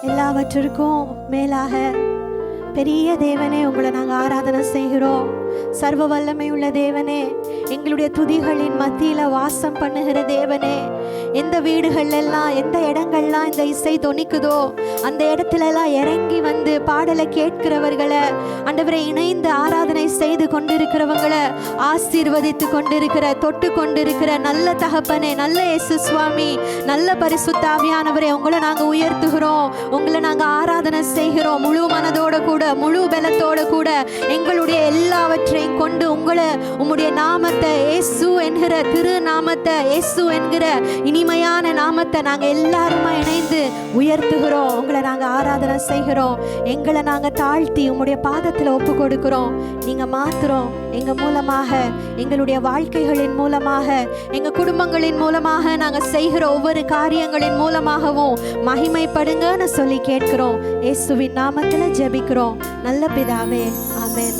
எல்லாவற்றிற்கும் மேலாக பெரிய தேவனே உங்களை நாங்கள் ஆராதனை செய்கிறோம். சர்வ வல்லமை உள்ள தேவனே, எங்களுடைய துதிகளின் மத்தியில் வாசம் பண்ணுகிற தேவனே, எந்த வீடுகள்லாம் எந்த இடங்கள்லாம் இந்த இசை தொனிக்குதோ அந்த இடத்துலலாம் இறங்கி வந்து பாடலை கேட்கிறவர்களை ஆண்டவரை இணைந்து ஆராதனை செய்து கொண்டிருக்கிறவங்களை ஆசீர்வதித்து கொண்டிருக்கிற தொட்டு கொண்டிருக்கிற நல்ல தகப்பனே, நல்ல இயேசு சுவாமி, நல்ல பரிசுத்த ஆவியானவரே, உங்களை நாங்கள் உயர்த்துகிறோம், உங்களை நாங்கள் ஆராதனை செய்கிறோம். முழு மனதோட கூட முழு பலத்தோட கூட எங்களுடைய எல்லாவற்றையும் கொண்டு உங்களை உம்முடைய நாமத்தை இயேசு என்கிற திரு நாமத்தை, இயேசு என்கிற இனிமையான நாமத்தை நாங்கள் எல்லாருமா இணைந்து உயர்த்துகிறோம். உங்களை நாங்கள் ஆராதனை செய்கிறோம். எங்களை நாங்கள் தாழ்த்தி உம்முடைய பாதத்தில் ஒப்பு கொடுக்கிறோம். நீங்கள் மாத்திரம் எங்கள் மூலமாக, எங்களுடைய வாழ்க்கைகளின் மூலமாக, எங்கள் குடும்பங்களின் மூலமாக நாங்கள் செய்கிற ஒவ்வொரு காரியங்களின் மூலமாகவும் மகிமைப்படுங்கன்னு சொல்லி கேட்கிறோம். இயேசுவின் நாமத்தில் ஜெபிக்கிறோம் நல்ல பிதாவே, ஆமென்.